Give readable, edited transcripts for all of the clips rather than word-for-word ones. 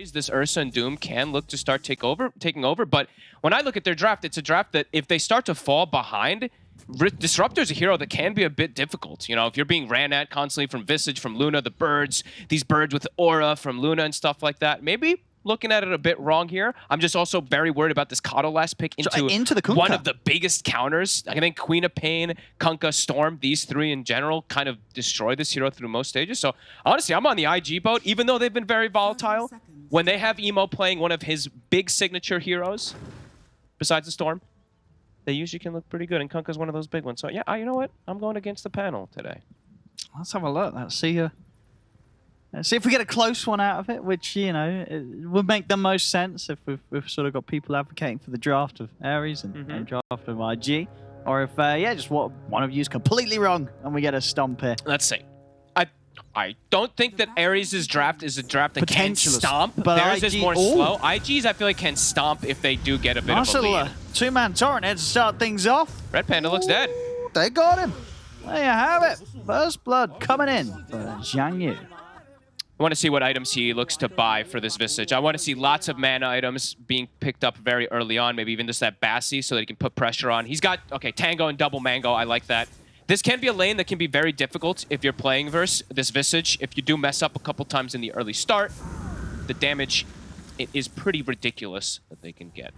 Aries, this Ursa and Doom can look to start taking over. But when I look at their draft, it's a draft that if they start to fall behind, Disruptor is a hero that can be a bit difficult. You know, if you're being ran at constantly from Visage, from Luna, the birds, these birds with aura from Luna and stuff like that, maybe looking at it a bit wrong here. I'm just also very worried about this Kato last pick into the Kunkka. One of the biggest counters. I think Queen of Pain, Kunkka, Storm, these three in general kind of destroy this hero through most stages. So honestly, I'm on the IG boat, even though they've been very volatile. When they have Emo playing one of his big signature heroes, besides the Storm, they usually can look pretty good, and Kunkka's one of those big ones. So yeah, you know what? I'm going against the panel today. Let's have a look. Let's see if we get a close one out of it, which, you know, it would make the most sense if we've sort of got people advocating for the draft of Aries and draft of IG. Or if, yeah, just one of you is completely wrong and we get a stomp here. Let's see. I don't think that Aries' draft is a draft that can stomp. But theirs IG, is more slow. IG's, I feel like, can stomp if they do get a bit of a lead. Two-man torrent here to start things off. Red Panda looks dead. They got him. There you have it. First blood coming in for Zhang Yu. I want to see what items he looks to buy for this Visage. I want to see lots of mana items being picked up very early on, maybe even just that Bassi so that he can put pressure on. He's got, okay, Tango and Double Mango. I like that. This can be a lane that can be very difficult if you're playing versus this Visage. If you do mess up a couple times in the early start, the damage, it is pretty ridiculous that they can get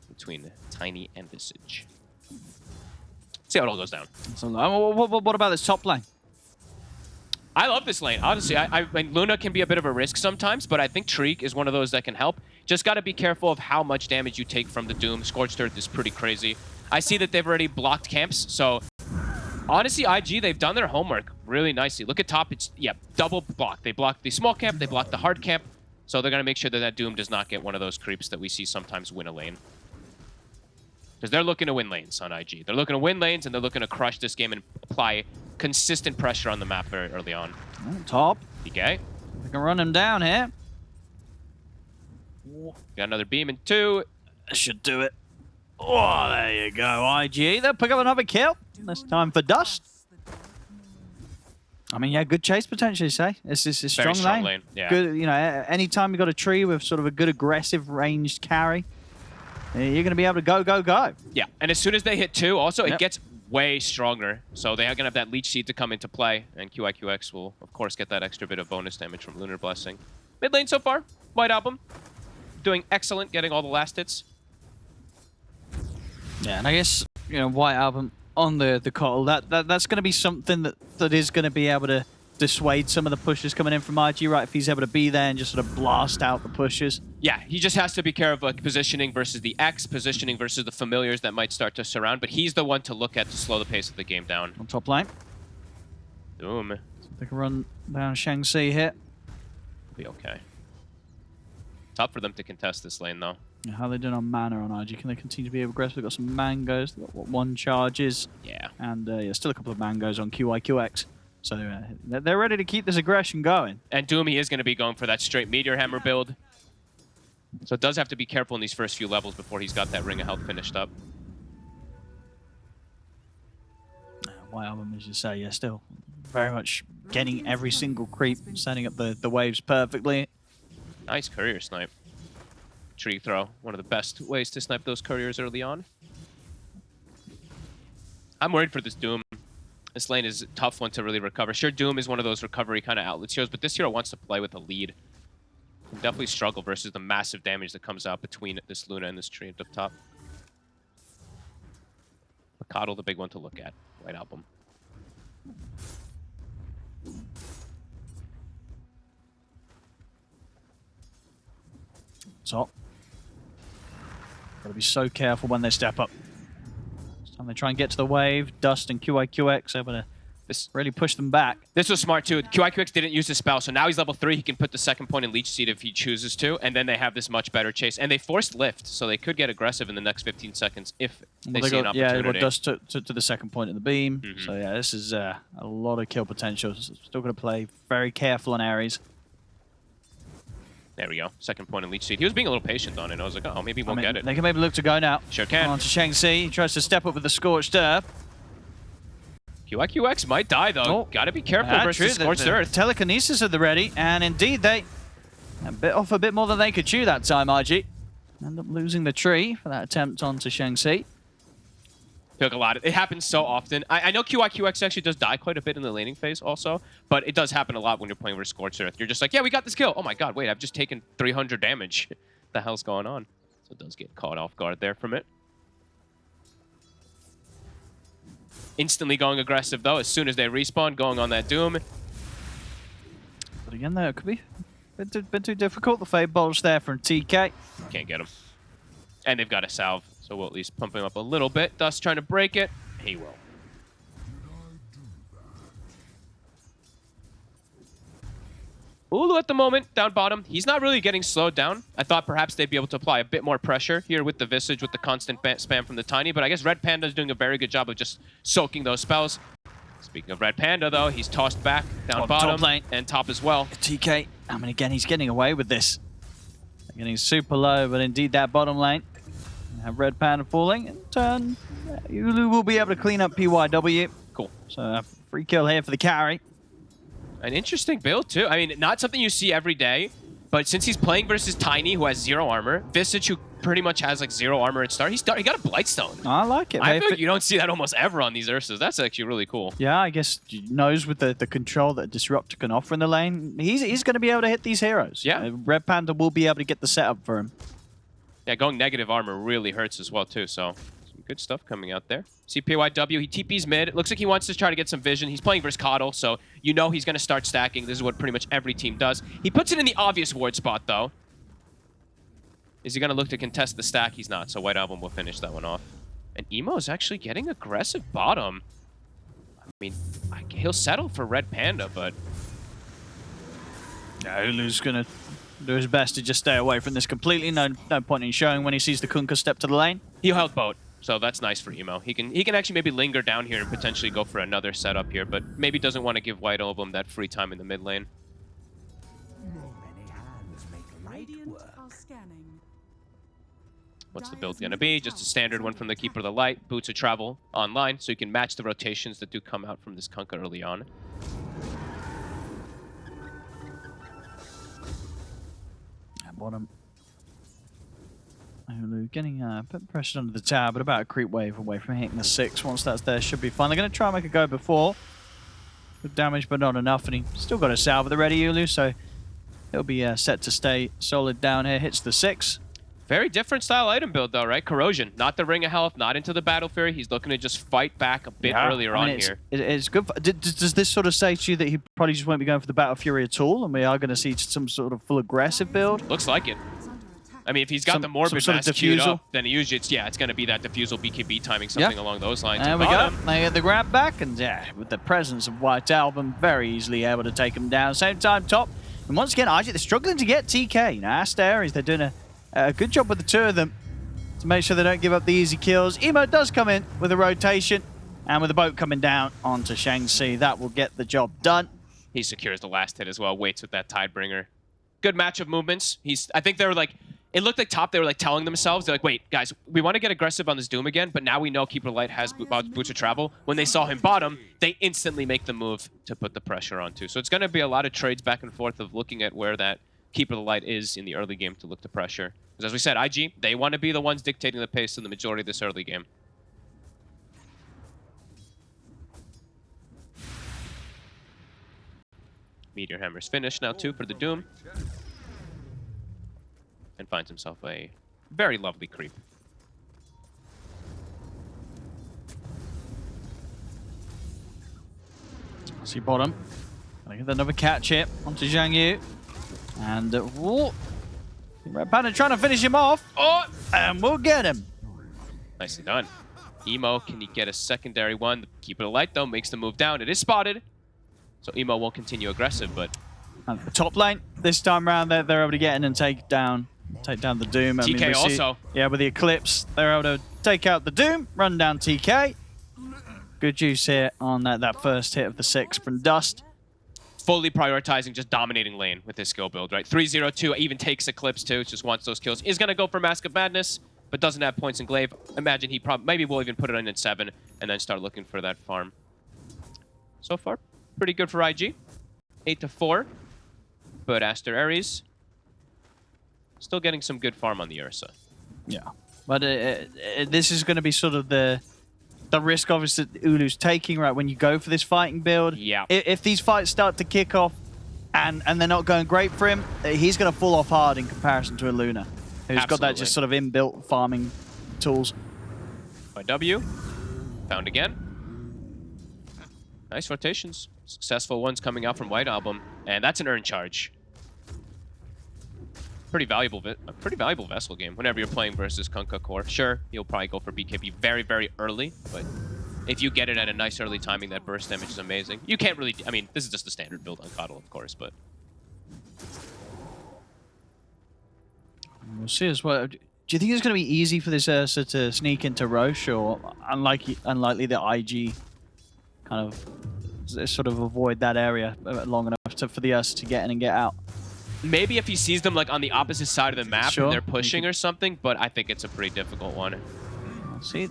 between Tiny and Visage. See how it all goes down. So, what about this top lane? I love this lane. Honestly, I mean, Luna can be a bit of a risk sometimes, but I think Treek is one of those that can help. Just got to be careful of how much damage you take from the Doom. Scorched Earth is pretty crazy. I see that they've already blocked camps, so honestly, IG, they've done their homework really nicely. Look at top, it's, yeah, double block. They blocked the small camp, they blocked the hard camp, so they're going to make sure that that Doom does not get one of those creeps that we see sometimes win a lane. Because they're looking to win lanes on IG. They're looking to win lanes, and they're looking to crush this game and apply consistent pressure on the map very early on. Top. DK. We can run him down here. Got another beam in 2. That should do it. Oh, there you go, IG. They'll pick up another kill. This time for Dust. I mean, yeah, good chase potentially, say. This is a strong lane. Yeah. Good, you know, anytime you've got a tree with sort of a good aggressive ranged carry, you're going to be able to go. Yeah, and as soon as they hit 2, also, it gets way stronger. So they are going to have that Leech Seed to come into play, and QIQX will, of course, get that extra bit of bonus damage from Lunar Blessing. Mid lane so far, White Album, doing excellent, getting all the last hits. Yeah, and I guess, you know, White Album on the Coddle, that's going to be something that is going to be able to dissuade some of the pushes coming in from IG, right? If he's able to be there and just sort of blast out the pushes. Yeah, he just has to be careful of like, positioning versus the X, positioning versus the familiars that might start to surround, but he's the one to look at to slow the pace of the game down. On top lane. Doom. They can run down Shang-Chi here. Be okay. Tough for them to contest this lane, though. Yeah, how are they doing on mana on IG? Can they continue to be aggressive? They've got some mangoes. They've got, what, 1 charges. Yeah. And yeah, still a couple of mangoes on QIQX. So they're ready to keep this aggression going. And Doom, he is going to be going for that straight Meteor Hammer build. So it does have to be careful in these first few levels before he's got that Ring of Health finished up. White Album, as you say, yeah, still very much getting every single creep, setting up the waves perfectly. Nice courier snipe. Tree throw, one of the best ways to snipe those couriers early on. I'm worried for this Doom. This lane is a tough one to really recover. Sure, Doom is one of those recovery kind of outlets heroes, but this hero wants to play with a lead. Can definitely struggle versus the massive damage that comes out between this Luna and this tree up top. Coddle, the big one to look at. White Album. Top. Gotta be so careful when they step up. This time they try and get to the wave. Dust and QIQX able to really push them back. This was smart too. QIQX didn't use his spell, so now he's level 3. He can put the second point in Leech Seed if he chooses to, and then they have this much better chase. And they forced lift, so they could get aggressive in the next 15 seconds if they see an opportunity. Yeah, they got Dust to the second point in the beam. So yeah, this is a lot of kill potential. Still going to play very careful on Aries. There we go. Second point in Leech Seed. He was being a little patient on it. I was like, oh, maybe he won't get it. They can maybe look to go now. Sure can. On to Shang-Chi. He tries to step up with the Scorched Earth. QIQX might die, though. Gotta be careful versus Scorched Earth. Telekinesis at the ready, and indeed they A bit off a bit more than they could chew that time, RG. End up losing the tree for that attempt onto Shang-Chi. Took a lot. It happens so often. I know QIQX actually does die quite a bit in the laning phase also, but it does happen a lot when you're playing with Scorched Earth. You're just like, yeah, we got this kill. Oh my god, wait, I've just taken 300 damage. What the hell's going on? So it does get caught off guard there from it. Instantly going aggressive though, as soon as they respawn, going on that Doom. But again, though, it could be a bit too difficult. The Fade Bulge there from TK. Can't get him. And they've got a salve, so we'll at least pump him up a little bit. Dust trying to break it. He will. Ulu at the moment, down bottom. He's not really getting slowed down. I thought perhaps they'd be able to apply a bit more pressure here with the Visage, with the constant spam from the Tiny, but I guess Red Panda's doing a very good job of just soaking those spells. Speaking of Red Panda, though, he's tossed back, down bottom, top lane. And top as well. TK, I mean, again, he's getting away with this. Getting super low, but indeed that bottom lane. Have Red Panda falling, and turn. Ulu will be able to clean up PYW. Cool. So a free kill here for the carry. An interesting build, too. I mean, not something you see every day, but since he's playing versus Tiny, who has 0 armor, Visage, who pretty much has like 0 armor at start, he got a Blightstone. I like it. I feel like you don't see that almost ever on these Ursas. That's actually really cool. Yeah, I guess he knows with the control that Disruptor can offer in the lane, he's going to be able to hit these heroes. Yeah. Red Panda will be able to get the setup for him. Yeah, going negative armor really hurts as well, too, so some good stuff coming out there. See PYW, he TP's mid. It looks like he wants to try to get some vision. He's playing versus Coddle, so you know he's going to start stacking. This is what pretty much every team does. He puts it in the obvious ward spot, though. Is he going to look to contest the stack? He's not, so White Album will finish that one off. And Emo is actually getting aggressive bottom. I mean, he'll settle for Red Panda, but... Yeah, Ulu's going to do his best to just stay away from this completely. No point in showing when he sees the Kunkka step to the lane. He held boat, so that's nice for Emo. He can actually maybe linger down here and potentially go for another setup here, but maybe doesn't want to give White Album that free time in the mid lane. What's the build going to be? Just a standard one from the Keeper of the Light. Boots of Travel online, so you can match the rotations that do come out from this Kunkka early on. At bottom. Ulu getting a bit pressured under the tower, but about a creep wave away from hitting the 6. Once that's there, should be fine. They're going to try and make a go before. Good damage, but not enough, and he still got a salve at the ready, Ulu, so he'll be set to stay solid down here. Hits the 6. Very different style item build, though, right? Corrosion. Not the Ring of Health, not into the Battle Fury. He's looking to just fight back a bit earlier on here. It's good. Does this sort of say to you that he probably just won't be going for the Battle Fury at all, and we are going to see some sort of full aggressive build? Looks like it. I mean, if he's got the Morbid Mask queued up, then usually it's going to be that Diffusal BKB timing, something along those lines. There we go. They get the grab back, and yeah, with the presence of White Album, very easily able to take him down. Same time, top. And once again, RG, they're struggling to get TK. You know, Aster.Aries, they're doing a good job with the two of them to make sure they don't give up the easy kills. Emo does come in with a rotation, and with the boat coming down onto Shang-Chi, that will get the job done. He secures the last hit as well, waits with that Tidebringer. Good match of movements. I think they were like, it looked like top, they were like telling themselves, they're like, wait, guys, we want to get aggressive on this Doom again, but now we know Keeper of Light has Boots of Travel. When they saw him bottom, they instantly make the move to put the pressure on too. So it's going to be a lot of trades back and forth of looking at where that Keeper of the Light is in the early game to look to pressure. Because as we said, IG, they want to be the ones dictating the pace in the majority of this early game. Meteor Hammer's finished now too for the Doom. And finds himself a very lovely creep. See bottom. Gonna get another catch here onto Zhang Yu. And Red Panda trying to finish him off. Oh, and we'll get him. Nicely done. Emo, can he get a secondary one? Keep it alight though, makes the move down. It is spotted. So Emo won't continue aggressive, but... And the top lane, this time around, they're able to get in and take down the Doom. TK also. Yeah, with the Eclipse, they're able to take out the Doom, run down TK. Good use here on that first hit of the 6 from Dust. Fully prioritizing just dominating lane with his skill build, right? 3-0-2, even takes Eclipse too, just wants those kills. Is going to go for Mask of Madness, but doesn't have points in Glaive. Imagine he maybe will even put it in at 7 and then start looking for that farm. So far, pretty good for IG. 8-4, but Aster.Aries Still getting some good farm on the Ursa. Yeah. But this is going to be sort of the risk, obviously, that Ulu's taking, right, when you go for this fighting build. Yeah. If these fights start to kick off and they're not going great for him, he's going to fall off hard in comparison to a Luna, who's got that just sort of inbuilt farming tools. Ybb. Found again. Nice rotations. Successful ones coming out from White Album. And that's an earn charge. Pretty valuable vessel game whenever you're playing versus Kunkka Core. Sure, you'll probably go for BKB very, very early, but if you get it at a nice early timing, that burst damage is amazing. You can't really... I mean, this is just the standard build on Coddle, of course, but... We'll see as well. Do you think it's going to be easy for this Ursa to sneak into Roche, or unlikely that IG kind of sort of avoid that area long enough for the Ursa to get in and get out? Maybe if he sees them like on the opposite side of the map Sure. and they're pushing or something, but I think it's a pretty difficult one. See,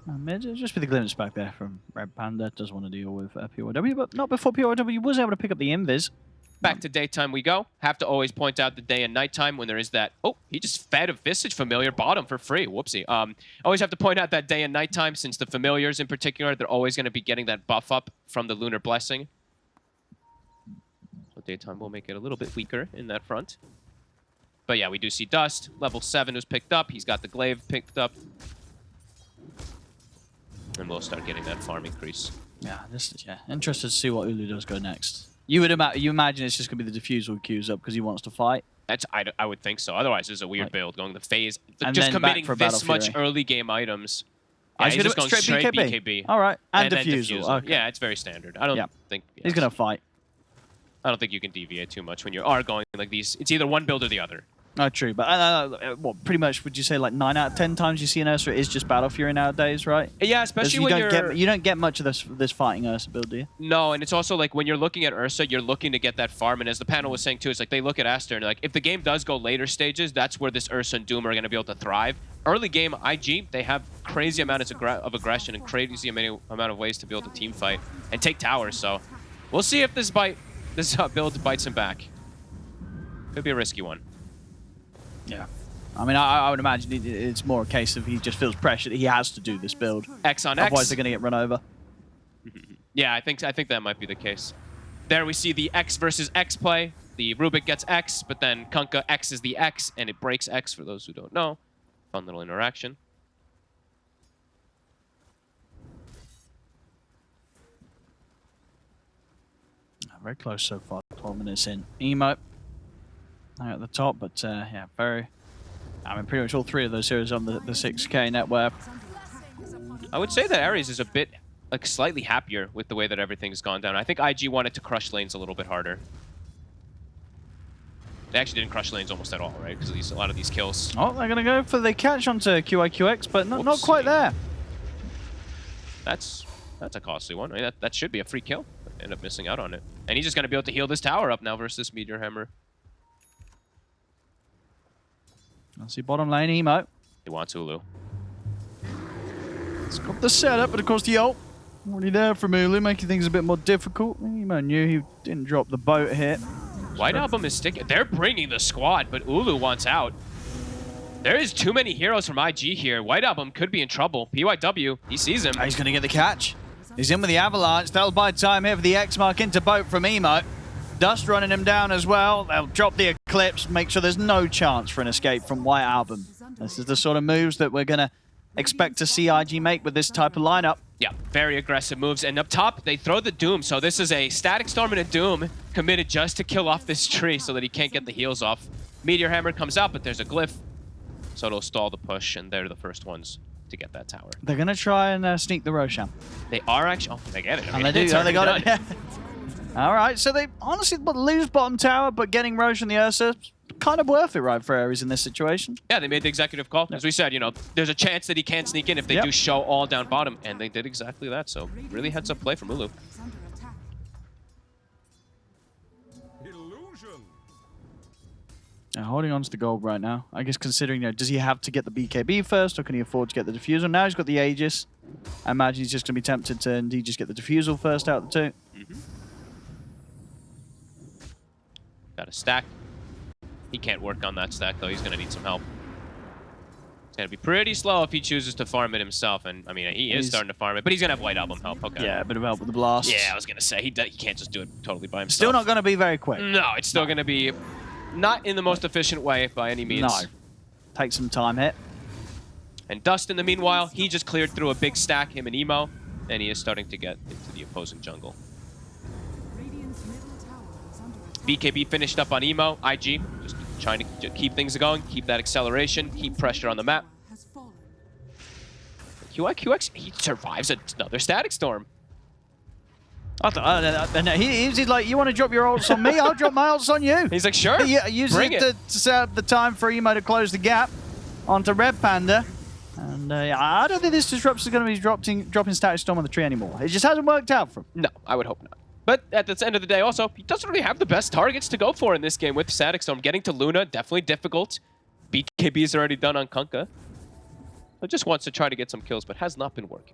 just with the glimpse back there from Red Panda, does want to deal with PYW, but not before PYW was able to pick up the invis. Back to daytime we go. Have to always point out the day and nighttime when there is that... Oh, he just fed a Visage Familiar bottom for free. Whoopsie. Always have to point out that day and nighttime, since the Familiars in particular, they're always going to be getting that buff up from the Lunar Blessing. So daytime will make it a little bit weaker in that front. But yeah, we do see Dust. Level 7 was picked up. He's got the Glaive picked up. And we'll start getting that farm increase. Yeah, interested to see what Ulu does go next. You imagine it's just going to be the Diffusal queues up because he wants to fight? I would think so. Otherwise, it's a weird build going the phase. And just then committing back for this much Fury. early game items. Yeah, He's just going straight BKB. All right, and then Diffusal. Okay. Yeah, it's very standard. I don't think... Yeah, he's going to fight. I don't think you can deviate too much when you are going like these. It's either one build or the other. Not true, but what, pretty much would you say like 9 out of 10 times you see an Ursa is just Battle Fury nowadays, right? Yeah, especially when you don't get much of this fighting Ursa build, do you? No, and it's also like when you're looking at Ursa, you're looking to get that farm, and as the panel was saying too, it's like they look at Aster and like if the game does go later stages, that's where this Ursa and Doom are going to be able to thrive. Early game IG, they have crazy amounts of aggression and crazy amount of ways to be able to team fight and take towers. So we'll see if this build bites him back. Could be a risky one. Yeah. I mean, I would imagine it's more a case of he just feels pressure that he has to do this build. X on X. Otherwise, they're going to get run over. Yeah, I think that might be the case. There we see the X versus X play. The Rubik gets X, but then Kunkka X is the X, and it breaks X for those who don't know. Fun little interaction. Very close so far. 12 minutes in. Emote at the top, but yeah, very... I mean, pretty much all three of those heroes on the 6K net worth. I would say that Aries is a bit, like, slightly happier with the way that everything's gone down. I think IG wanted to crush lanes a little bit harder. They actually didn't crush lanes almost at all, right? Because a lot of these kills. Oh, they're going to go for the catch onto QIQX, but not quite there. That's a costly one. I mean, that should be a free kill. End up missing out on it. And he's just going to be able to heal this tower up now versus this Meteor Hammer. I see bottom lane Emo. He wants Ulu. It's got the setup, but of course the ult already there from Ulu, making things a bit more difficult. Emo knew he didn't drop the boat hit. White Album is sticking. They're bringing the squad, but Ulu wants out. There is too many heroes from IG here. White Album could be in trouble. PYW, he sees him. He's going to get the catch. He's in with the Avalanche. That'll buy time here for the X mark into boat from Emo. Dust running him down as well. They'll drop the Eclipse, make sure there's no chance for an escape from White Album. This is the sort of moves that we're going to expect to see IG make with this type of lineup. Yeah, very aggressive moves. And up top, they throw the Doom. So this is a Static Storm and a Doom committed just to kill off this tree so that he can't get the heals off. Meteor Hammer comes out, but there's a Glyph. So it'll stall the push, and they're the first ones to get that tower. They're going to try and sneak the Roshan. They are actually... Oh, they get it. I mean, and they do. Oh, they got it. All right, so they honestly lose bottom tower, but getting Roche and the Ursa, kind of worth it, right, for Aries in this situation. Yeah, they made the executive call. As we said, you know, there's a chance that he can sneak in if they do show all down bottom, and they did exactly that. So really heads up play from Ulu. Now, holding on to the gold right now. I guess considering, you know, does he have to get the BKB first, or can he afford to get the Diffusal? Now he's got the Aegis. I imagine he's just going to be tempted to indeed just get the Diffusal first out of the two. Got a stack. He can't work on that stack, though. He's going to need some help. It's going to be pretty slow if he chooses to farm it himself. And, I mean, he is starting to farm it, but he's going to have White Album help. Okay. Yeah, a bit of help with the blast. Yeah, I was going to say, he can't just do it totally by himself. Still not going to be very quick. No, it's still going to be not in the most efficient way by any means. No. Take some time here. And Dust, in the meanwhile, he just cleared through a big stack, him and Emo, and he is starting to get into the opposing jungle. BKB finished up on Emo. IG just trying to keep things going, keep that acceleration, keep pressure on the map. QX, he survives another static storm. He's like, you want to drop your ults on me? I'll drop my ults on you. He's like, sure, use it to set up the time for Emo to close the gap onto Red Panda. And I don't think this Disruptor is going to be dropping Static Storm on the tree anymore. It just hasn't worked out for him. No, I would hope not. But at the end of the day, also, he doesn't really have the best targets to go for in this game with Static Storm. Getting to Luna, definitely difficult. BKB is already done on Kunkka. So just wants to try to get some kills, but has not been working.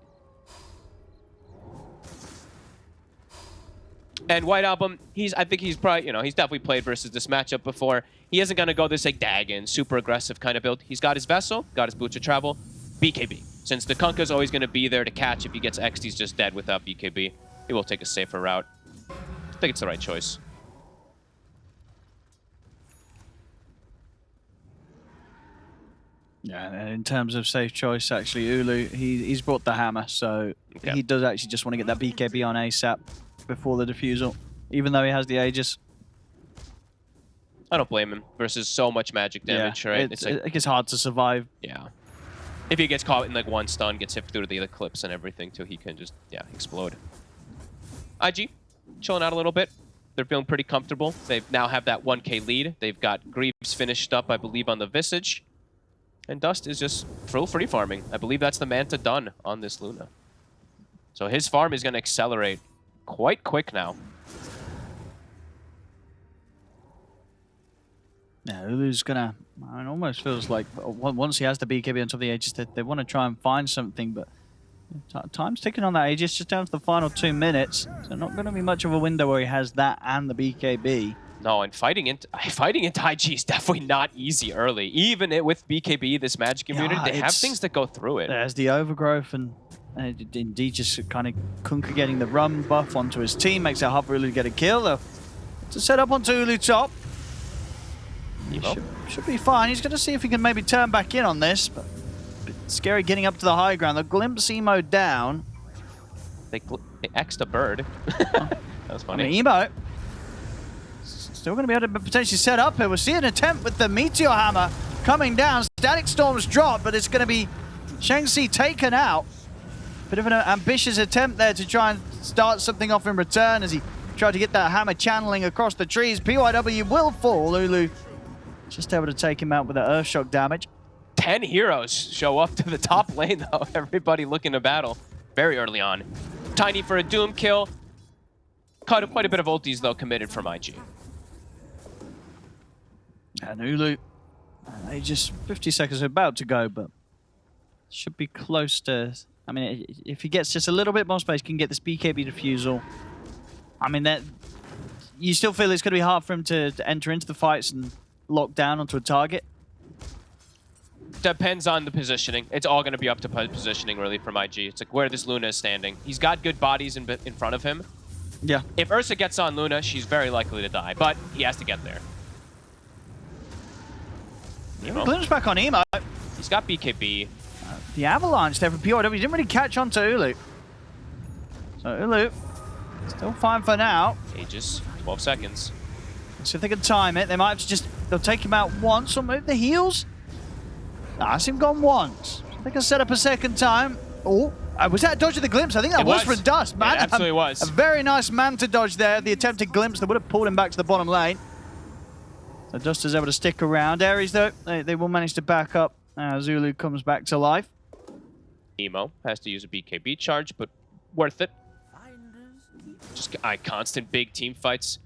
And White Album, I think he's probably, he's definitely played versus this matchup before. He isn't going to go this like Dagon, super aggressive kind of build. He's got his Vessel, got his Boots of Travel, BKB. Since the Kunkka's always going to be there to catch, if he gets X'd, he's just dead without BKB. He will take a safer route. I think it's the right choice. Yeah, in terms of safe choice, actually, Ulu, he's brought the hammer, so he does actually just want to get that BKB on ASAP before the defusal, even though he has the Aegis. I don't blame him versus so much magic damage, right? It's hard to survive. Yeah. If he gets caught in like one stun, gets hit through the Eclipse and everything, too, he can just, explode. IG, chilling out a little bit. They're feeling pretty comfortable. They now have that 1K lead. They've got Greaves finished up, I believe, on the Visage. And Dust is just full free farming. I believe that's the Manta done on this Luna. So his farm is going to accelerate quite quick now. Yeah, Ulu's gonna, it almost feels like once he has the BKB on top of the Aegis, they want to try and find something, but time's ticking on that Aegis, just down to the final 2 minutes. So not going to be much of a window where he has that and the BKB. No, and fighting into IG is definitely not easy early. Even with BKB, this magic immunity, they have things that go through it. There's the overgrowth, and indeed just kind of Kunkka getting the run buff onto his team makes it hard for Ulu to get a kill. To set up onto Ulu top. Should be fine. He's going to see if he can maybe turn back in on this, but a bit scary getting up to the high ground. The glimpse Emo down. They X'd a bird. That was funny. I mean, Emo still going to be able to potentially set up here. We'll see an attempt with the Meteor Hammer coming down. Static Storm's dropped, but it's going to be Shang-Chi taken out. Bit of an ambitious attempt there to try and start something off in return as he tried to get that hammer channeling across the trees. PYW will fall. Ulu just able to take him out with the Earthshock damage. 10 heroes show up to the top lane, though. Everybody looking to battle very early on. Tiny for a Doom kill. Quite a bit of ultis, though, committed from IG. And Ulu, they just 50 seconds about to go, but should be close to... I mean, if he gets just a little bit more space, can get this BKB defusal. I mean, that you still feel it's going to be hard for him to enter into the fights and lock down onto a target? Depends on the positioning. It's all going to be up to positioning, really, from IG. It's like where this Luna is standing. He's got good bodies in front of him. Yeah. If Ursa gets on Luna, she's very likely to die, but he has to get there. Glimpse back on Emo. He's got BKB. The avalanche there from PYW. He didn't really catch on to Ulu. So Ulu, still fine for now. Aegis, 12 seconds. Let's see if they can time it. They might have to they'll take him out once or maybe the heals. Nah, I see him gone once. They can set up a second time. Oh, was that a dodge of the glimpse? I think that was for Dust. Man, it absolutely was. A very nice Manta dodge there. The attempted glimpse that would have pulled him back to the bottom lane. So Dust is able to stick around. Aries, though, they will manage to back up as Zulu comes back to life. Emo has to use a BKB charge, but worth it. Just constant big team fights.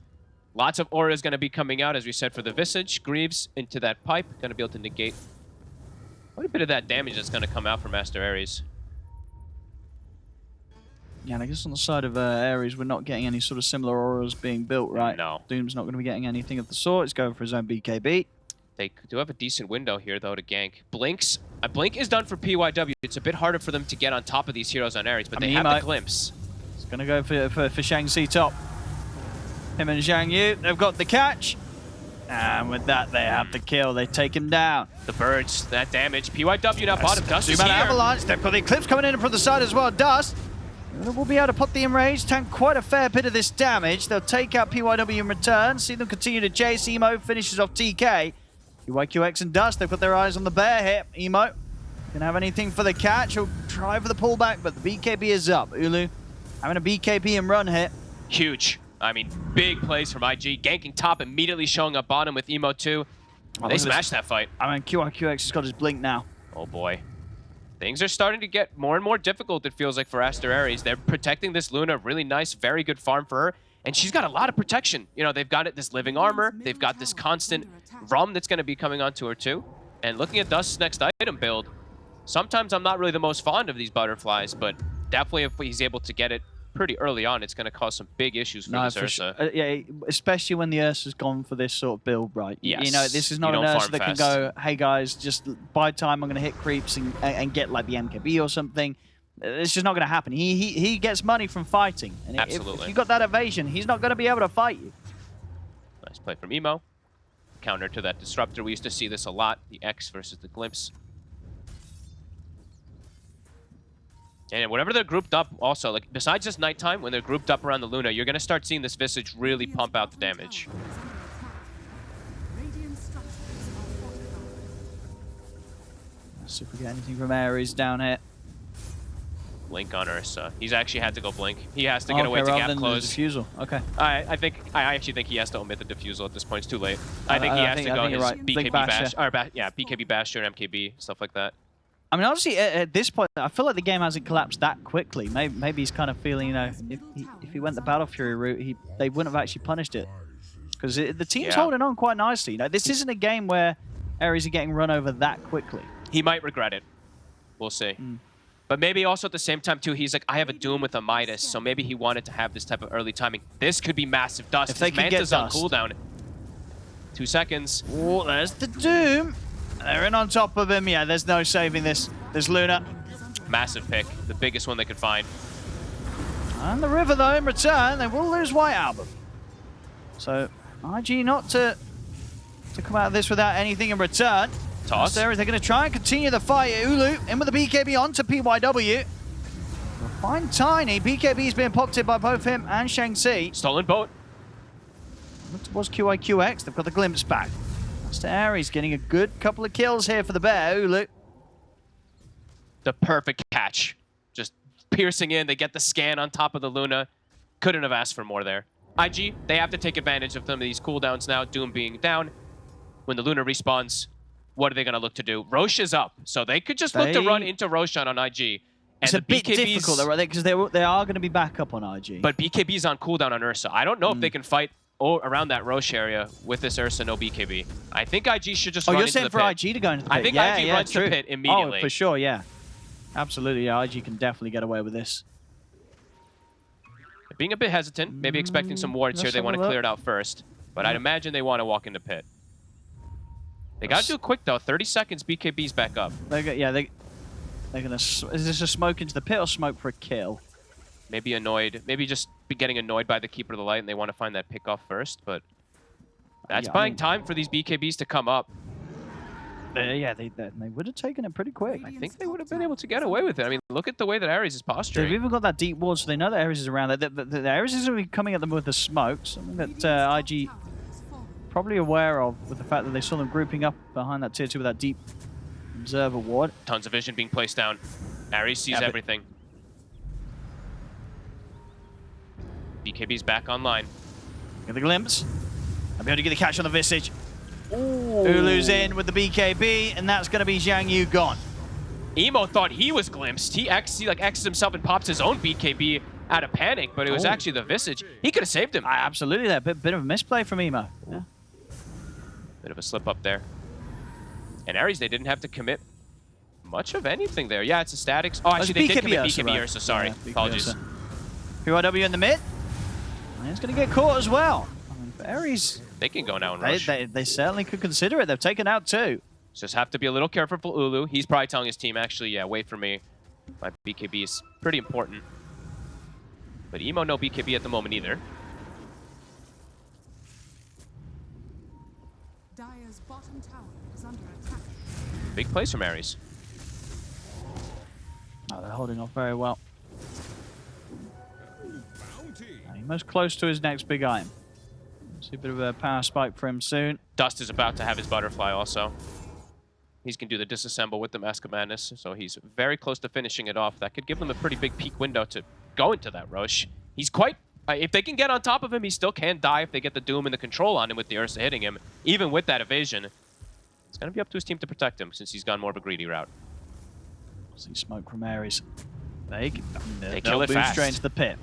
Lots of auras going to be coming out, as we said, for the Visage. Greaves into that pipe, going to be able to negate quite a bit of that damage that's going to come out from Aster.Aries. Yeah, and I guess on the side of Aries, we're not getting any sort of similar auras being built, right? No. Doom's not going to be getting anything of the sort. He's going for his own BKB. They do have a decent window here, though, to gank. Blinks. Blink is done for PYW. It's a bit harder for them to get on top of these heroes on Aries, but they have the glimpse. It's going to go for Shang-Chi top. Him and Zhang Yu, they've got the catch. And with that, they have the kill. They take him down. The birds, that damage. PYW now bottom. Dust is here. Avalanche. They've got the Eclipse coming in from the side as well. Dust. We'll be able to put the enrage, tank quite a fair bit of this damage. They'll take out PYW in return. See them continue to chase. Emo finishes off TK. UYQX and Dust, they've got their eyes on the bear here. Emo can have anything for the catch. He'll try for the pullback, but the BKB is up. Ulu having a BKB and run hit. Huge. I mean, big plays from IG. Ganking top, immediately showing up bottom with Emo too. They smashed that fight. I mean, QRQX has got his blink now. Oh boy. Things are starting to get more and more difficult, it feels like, for Aster.Aries. They're protecting this Luna. Really nice, very good farm for her. And she's got a lot of protection. You know, they've got this living armor. They've got this constant rum that's going to be coming onto her too. And looking at Dust's next item build, sometimes I'm not really the most fond of these butterflies, but definitely if he's able to get it pretty early on, it's going to cause some big issues for this Ursa. Sure. Yeah, especially when the Ursa's gone for this sort of build, right? Yes. You know, this is not an Ursa that can go, hey guys, just buy time, I'm going to hit creeps and get like the MKB or something. It's just not going to happen. He gets money from fighting. And absolutely. If you got that evasion, he's not going to be able to fight you. Nice play from Emo. Counter to that Disruptor. We used to see this a lot. The X versus the Glimpse. And whenever they're grouped up also, like besides just nighttime, when they're grouped up around the Luna, you're going to start seeing this Visage really pump out the damage. Let's see if we get anything from Aries down here. Blink on Ursa. He's actually had to go blink. He has to get away to gap close. Diffusal. Okay. I actually think he has to omit the diffusal at this point. It's too late. I think he has to go his BKB bash, or BKB Bastion, MKB, stuff like that. I mean, honestly, at this point, I feel like the game hasn't collapsed that quickly. Maybe he's kind of feeling, you know, if he went the Battle Fury route, they wouldn't have actually punished it. Because the team's holding on quite nicely. You know, this isn't a game where Aries are getting run over that quickly. He might regret it. We'll see. But maybe also at the same time, too, he's like, I have a Doom with a Midas, so maybe he wanted to have this type of early timing. This could be massive Dust. If they can Manta's get on cooldown. 2 seconds. Oh, there's the Doom. They're in on top of him. Yeah, there's no saving this Luna. Massive pick. The biggest one they could find. And the River, though, in return, they will lose White Album. So, IG not to come out of this without anything in return. Toss. They're going to try and continue the fight. Ulu in with the BKB onto PYW. We'll find Tiny. BKB's being popped in by both him and Shang-Chi. Stolen boat. Look towards QIQX. They've got the glimpse back. Aster.Aries getting a good couple of kills here for the bear. Ulu. The perfect catch. Just piercing in. They get the scan on top of the Luna. Couldn't have asked for more there. IG, they have to take advantage of some of these cooldowns now. Doom being down. When the Luna respawns, what are they going to look to do? Roche is up, so they could just look to run into Roshan on IG. And it's a bit difficult, though, right? Because they are going to be back up on IG. But BKB's on cooldown on Ursa. I don't know if they can fight around that Roche area with this Ursa no BKB. I think IG should just run into the pit. Oh, you're saying for IG to go into the pit? I think IG runs to pit immediately. Oh, for sure, yeah. Absolutely, yeah. IG can definitely get away with this. Being a bit hesitant, maybe expecting some wards here. They want to clear it out first. But I'd imagine they want to walk into pit. They got to do it quick, though. 30 seconds, BKB's back up. They're going to... Is this a smoke into the pit or smoke for a kill? Maybe annoyed. Maybe just be getting annoyed by the Keeper of the Light and they want to find that pick off first. But that's buying time for these BKBs to come up. Yeah, they would have taken it pretty quick. I think they would have been able to get away with it. I mean, look at the way that Aries is posturing. They've even got that deep ward, so they know that Aries is around. The Aries is going to be coming at them with the smoke, something that IG probably aware of with the fact that they saw them grouping up behind that tier 2 with that deep observer ward. Tons of vision being placed down. Aries sees everything. BKB's back online. Get the glimpse. I'll be able to get the catch on the Visage. Ulu's in with the BKB, and that's going to be Zhang Yu gone. Emo thought he was glimpsed. He X's himself and pops his own BKB out of panic, but it was actually the Visage. He could have saved him. Absolutely, that bit of a misplay from Emo. Yeah. Bit of a slip up there. And Aries, they didn't have to commit much of anything there. Yeah, it's a statics. Oh, actually, they did commit BKB Ursa. Sorry, apologies. PYW in the mid. And he's going to get caught as well. I mean, Aries They can go now and rush. They certainly could consider it. They've taken out 2. Just have to be a little careful for Ulu. He's probably telling his team, actually, yeah, wait for me. My BKB is pretty important. But Emo no BKB at the moment either. Dire's bottom tower is under attack. Big plays from Aries. Oh, they're holding off very well. Most close to his next big item. See a bit of a power spike for him soon. Dust is about to have his butterfly also. He's going to do the disassemble with the Mask of Madness, so he's very close to finishing it off. That could give them a pretty big peak window to go into that Roche. He's quite... if they can get on top of him, he still can die if they get the Doom and the control on him with the Ursa hitting him. Even with that evasion, it's going to be up to his team to protect him since he's gone more of a greedy route. See smoke from Aries. They kill it move fast. straight into the pit.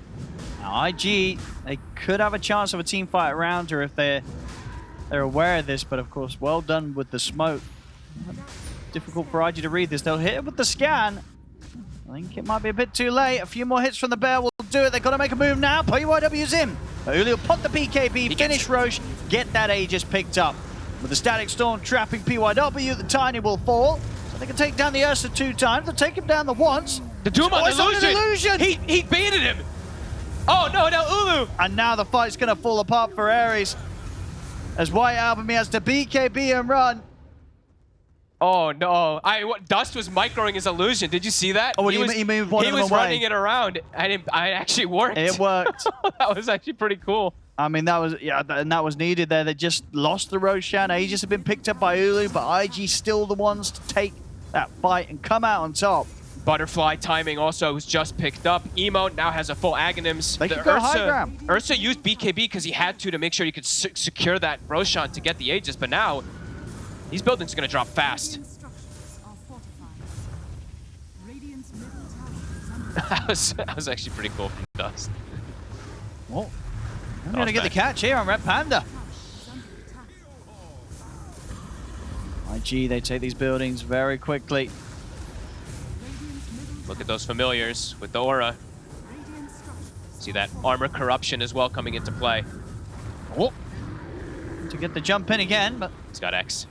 Now IG, they could have a chance of a team fight around her if they're aware of this, but of course, well done with the smoke. Difficult for IG to read this. They'll hit it with the scan. I think it might be a bit too late. A few more hits from the bear will do it. They've got to make a move now. PYW's in. Uli will put the BKB, finish Roche, get that Aegis picked up. With the Static Storm trapping PYW, the Tiny will fall. So they can take down the Ursa 2 times. They'll take him down the once. The Doom on the illusion! He baited him! Oh no, now Ulu! And now the fight's going to fall apart for Aries. As White Album, he has to BKB and run. Oh no! Dust was microing his illusion. Did you see that? Oh, he moved one of them He was away. running it around, and it actually worked. It worked. That was actually pretty cool. I mean, that was and that was needed there. They just lost the Roshan. Aegis have been picked up by Ulu, but IG still the ones to take that fight and come out on top. Butterfly timing also was just picked up. Emo now has a full Aghanims. They could go high ground. Ursa used BKB because he had to make sure he could secure that Roshan to get the Aegis, but now these buildings are going to drop fast. Radiant structures are fortified. Radiant's middle tower is under that was actually pretty cool from Dust. Oh, I'm going to get the catch here on Red Panda. IG, they take these buildings very quickly. Look at those familiars with the aura. See that armor corruption as well coming into play. Oh, to get the jump in again, but He's got X.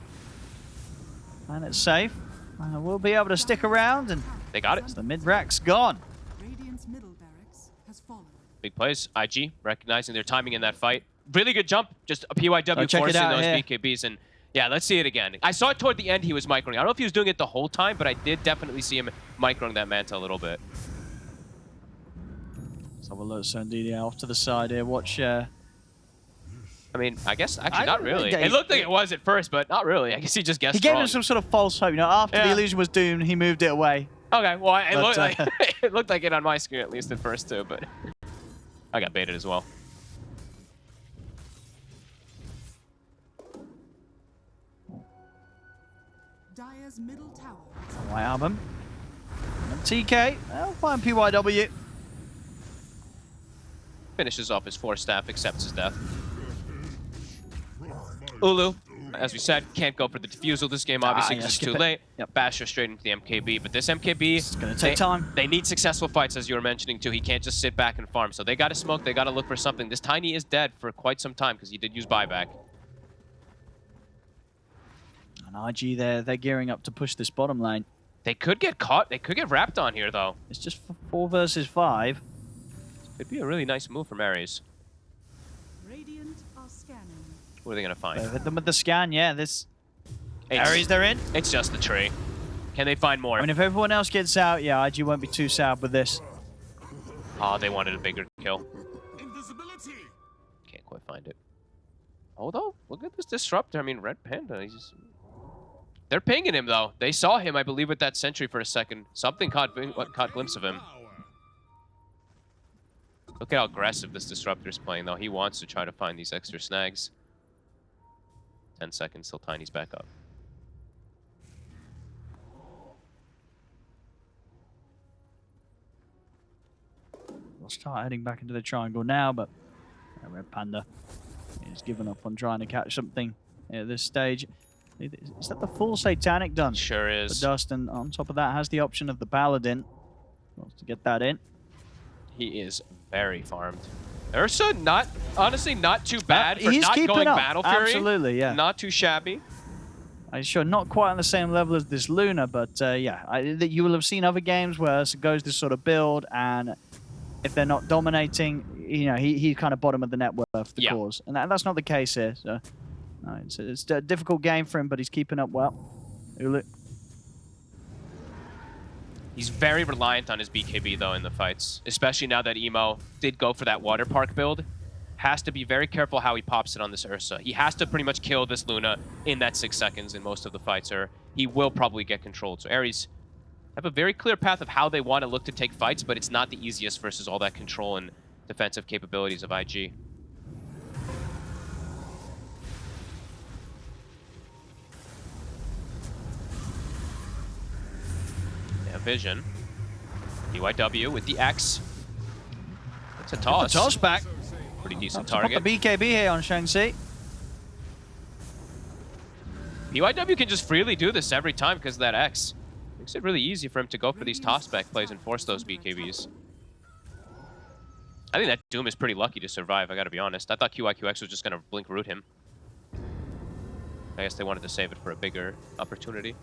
and it's safe. We'll be able to stick around, and They got it. the mid-rack's gone. Radiant's middle barracks has fallen. Big plays. IG recognizing their timing in that fight. Really good jump. Just a PYW check it forcing out those here. BKBs. And yeah, let's see it again. I saw it toward the end he was microing. I don't know if he was doing it the whole time, but I did definitely see him microing that Manta a little bit. Let's have a look, Sandinia off to the side here. Watch. I mean, I guess actually not really. think It looked like it was at first, but not really. I guess he just guessed He gave wrong. him some sort of false hope. You know, after the illusion was doomed, he moved it away. Okay, well, it But, looked like it looked like it on my screen at least at first too, but I got baited as well. Dire's middle tower is White Album. And TK, they'll find PYW. Finishes off his 4-staff, accepts his death. Ulu, as we said, can't go for the defusal this game, obviously, because it's too late. Yep. Basher straight into the MKB, but this MKB... It's going to take time. They need successful fights, as you were mentioning, too. He can't just sit back and farm, so they got to smoke, they got to look for something. This Tiny is dead for quite some time, because he did use buyback. And IG, they're gearing up to push this bottom lane. They could get caught. They could get wrapped on here, though. It's just 4 versus 5. It'd be a really nice move from Aries. Radiant are scanning. What are they going to find? They've hit them with the scan, yeah. It's- Aries, they're in. It's just the tree. Can they find more? I mean, if everyone else gets out, yeah, IG won't be too sad with this. Oh, they wanted a bigger kill. Invisibility. Can't quite find it. Although, look at this disruptor. I mean, Red Panda, he's just... They're pinging him, though. They saw him, I believe, with that sentry for a second. Something caught glimpse of him. Look at how aggressive this disruptor's playing, though. He wants to try to find these extra snags. 10 seconds till Tiny's back up. We'll start heading back into the triangle now, but Red Panda is giving up on trying to catch something at this stage. Is that the full Satanic done? Sure For is. Dust, and on top of that has the option of the Paladin. Wants to get that in. He is very farmed. Ursa, honestly, not too bad for he's not keeping going up. Battle Fury. Absolutely, yeah. Not too shabby. I'm sure not quite on the same level as this Luna, but yeah, you will have seen other games where it goes this sort of build, and if they're not dominating, you know, he's kind of bottom of the net worth, the cause. And that's not the case here. So no, it's a difficult game for him, but he's keeping up well. Ulu. He's very reliant on his BKB, though, in the fights, especially now that Emo did go for that water park build. Has to be very careful how he pops it on this Ursa. He has to pretty much kill this Luna in that 6 seconds in most of the fights, or he will probably get controlled. So Aries have a very clear path of how they want to look to take fights, but it's not the easiest versus all that control and defensive capabilities of IG. Yeah, Vision. Ybb with the X. It's a toss. Toss back. Pretty decent Pop target. the BKB here on Shang-Chi. Ybb can just freely do this every time because of that X. Makes it really easy for him to go for these toss-back plays and force those BKBs. I think that Doom is pretty lucky to survive, I gotta be honest. I thought QIQX was just gonna blink root him. I guess they wanted to save it for a bigger opportunity.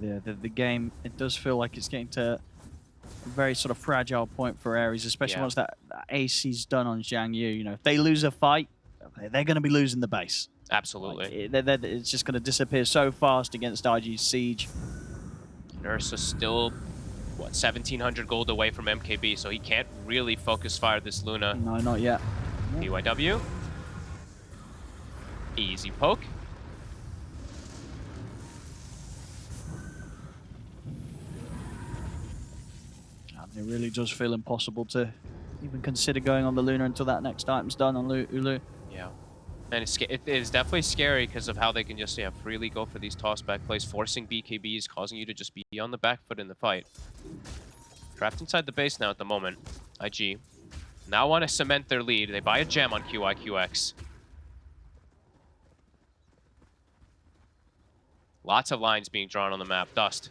The game, it does feel like it's getting to a very sort of fragile point for Aries, especially once that AC's done on Zhang Yu. You know, if they lose a fight, they're going to be losing the base. Absolutely. Like, it's just going to disappear so fast against IG's Siege. Ursa's still, what, 1,700 gold away from MKB, so he can't really focus fire this Luna. No, not yet. Ybb. Easy poke. It really does feel impossible to even consider going on the Luna until that next item's done on Ulu. Yeah. And it is definitely scary because of how they can just freely go for these toss-back plays, forcing BKBs, causing you to just be on the back foot in the fight. Trapped inside the base now at the moment. IG now want to cement their lead. They buy a gem on QIQX. Lots of lines being drawn on the map. Dust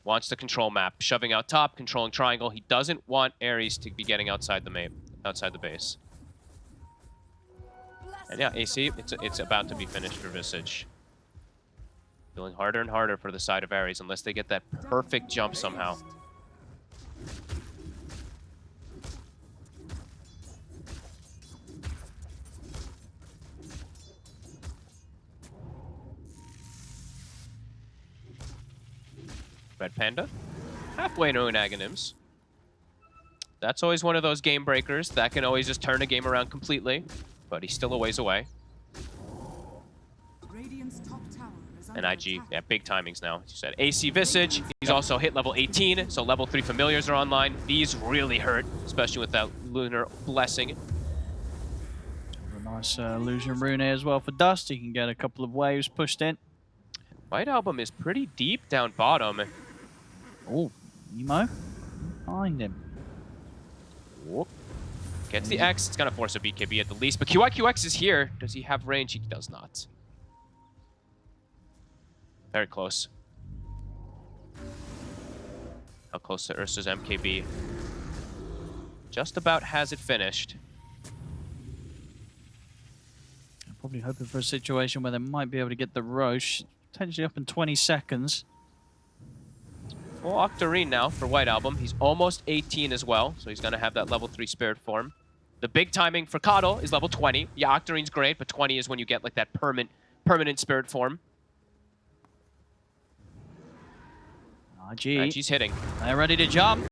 wants to control map, shoving out top, controlling triangle. He doesn't want Aries to be getting outside the map, outside the base. And yeah, AC, it's about to be finished for Visage. Feeling harder and harder for the side of Aries unless they get that perfect jump somehow. Red Panda, halfway to an Aghanim's. That's always one of those game breakers. That can always just turn a game around completely, but he's still a ways away. And IG, yeah, big timings now, as you said. AC Visage, he's also hit level 18, so level 3 familiars are online. These really hurt, especially with that Lunar Blessing. A nice illusion rune here as well for Dust. He can get a couple of waves pushed in. White Album is pretty deep down bottom. Oh, Emo. Find him. Whoop. Gets the X. It's going to force a BKB at the least. But QIQX is here. Does he have range? He does not. Very close. How close to Ursa's MKB? Just about has it finished. I'm probably hoping for a situation where they might be able to get the Roche. Potentially up in 20 seconds. Full Octarine now for White Album. He's almost 18 as well, so he's going to have that level 3 Spirit form. The big timing for Coddle is level 20. Yeah, Octarine's great, but 20 is when you get like that permanent Spirit form. RG. She's hitting. They're ready to jump.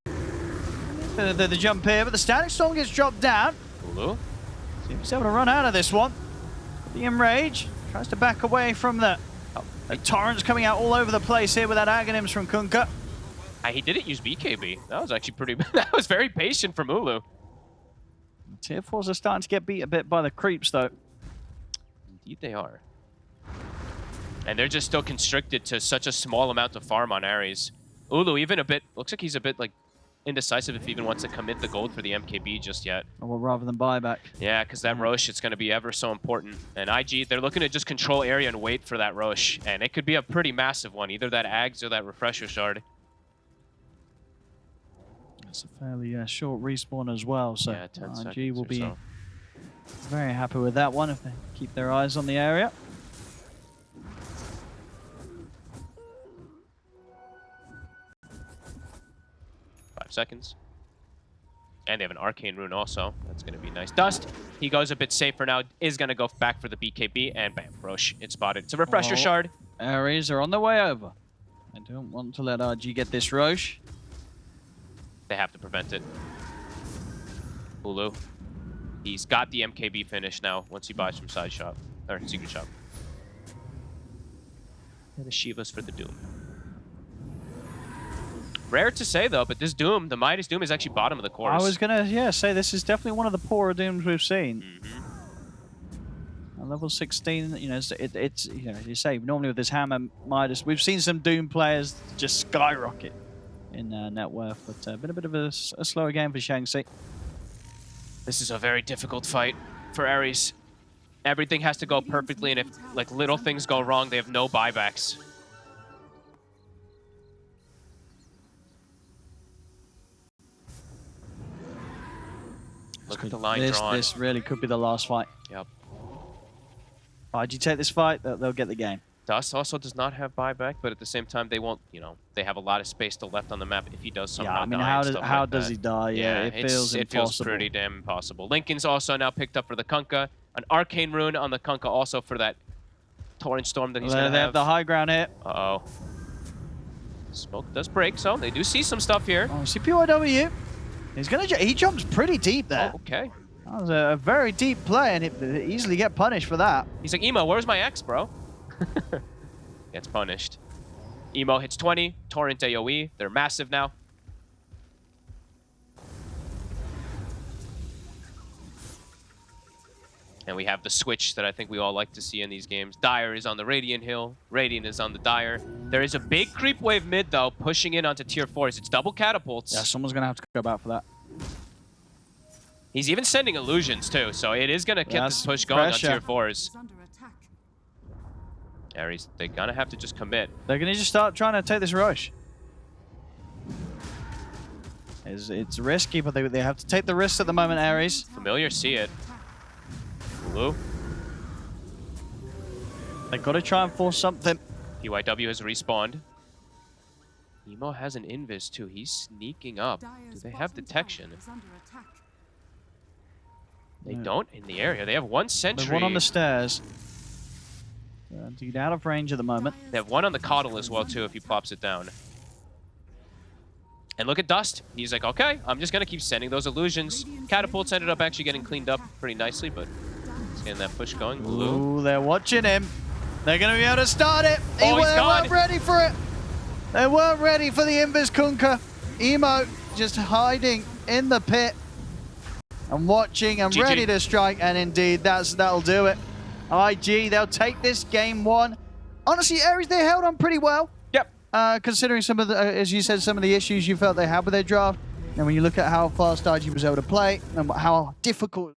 The jump here, but the Static Storm gets dropped down. Ulu. See if he's able to run out of this one. The Enrage tries to back away from the torrents coming out all over the place here with that Aghanims from Kunkka. He didn't use BKB. That was actually pretty... that was very patient from Ulu. Tier 4s are starting to get beat a bit by the creeps, though. Indeed they are. And they're just still constricted to such a small amount of farm on Aries. Ulu even a bit... Looks like he's a bit, like, indecisive if he even wants to commit the gold for the MKB just yet. Or rather than buyback. Yeah, because that Rosh, it's going to be ever so important. And IG, they're looking to just control area and wait for that Rosh. And it could be a pretty massive one, either that Ags or that Refresher Shard. It's a fairly short respawn as well, so Yeah, 10 IG seconds will or be so. very happy with that one if they keep their eyes on the area. Seconds. And they have an Arcane Rune also. That's going to be nice. Dust, he goes a bit safer now, is going to go back for the BKB, and bam, Rosh, it's spotted. It's a Refresher Shard. Aries are on their way over. I don't want to let RG get this Rosh. They have to prevent it. Hulu. He's got the MKB finish now once he buys from Side Shop, or Secret Shop. And the Shivas for the Doom. Rare to say, though, but this Doom, the Midas Doom, is actually bottom of the course. I was going to, say this is definitely one of the poorer Dooms we've seen. At level 16, you know, it's you know, you say, normally with this Hammer Midas, we've seen some Doom players just skyrocket in net worth, but been a bit of a slower game for Shanxi. This is a very difficult fight for Aries. Everything has to go perfectly, and if like little things go wrong, they have no buybacks. Look at the line drawn. This really could be the last fight. Yep. Why'd you take this fight? They'll get the game. Dust also does not have buyback, but at the same time, they won't, you know, they have a lot of space still left on the map if he does somehow die. Yeah, I mean, and how does he die? Yeah, it feels impossible. It feels pretty damn impossible. Lincoln's also now picked up for the Kunkka. An Arcane Rune on the Kunkka also for that Torrent Storm that he's going to have. They have the high ground hit. Uh-oh. Smoke does break, so they do see some stuff here. Oh, CPYW. He jumps pretty deep there. Oh, okay. That was a very deep play, and he'd easily get punished for that. He's like, Emo, where's my X, bro? Gets punished. Emo hits 20. Torrent AoE. They're massive now. And we have the switch that I think we all like to see in these games. Dire is on the Radiant Hill. Radiant is on the Dire. There is a big creep wave mid, though, pushing in onto tier 4s. It's double catapults. Yeah, someone's going to have to go back for that. He's even sending illusions, too, so it is going to get this push going on tier 4s. Aries, they're going to have to just commit. They're going to just start trying to take this rush. It's risky, but they have to take the risks at the moment, Aries. Familiar, see it. Blue. They've got to try and force something. PYW has respawned. Emo has an invis, too. He's sneaking up. Do they have detection? They don't in the area. They have one sentry. There's one on the stairs. Dude, out of range at the moment. They have one on the Coddle as well, too, if he pops it down. And look at Dust. He's like, okay, I'm just going to keep sending those illusions. Catapults ended up actually getting cleaned up pretty nicely, but he's getting that push going. Blue. Ooh, they're watching him. They're going to be able to start it. They weren't ready for it. They weren't ready for the Invis Kunkka. Emo just hiding in the pit and watching and GG. ready to strike. And indeed, that'll do it. IG, they'll take this game one. Honestly, Aries, they held on pretty well. Yep. Considering some of the, as you said, some of the issues you felt they had with their draft. And when you look at how fast IG was able to play and how difficult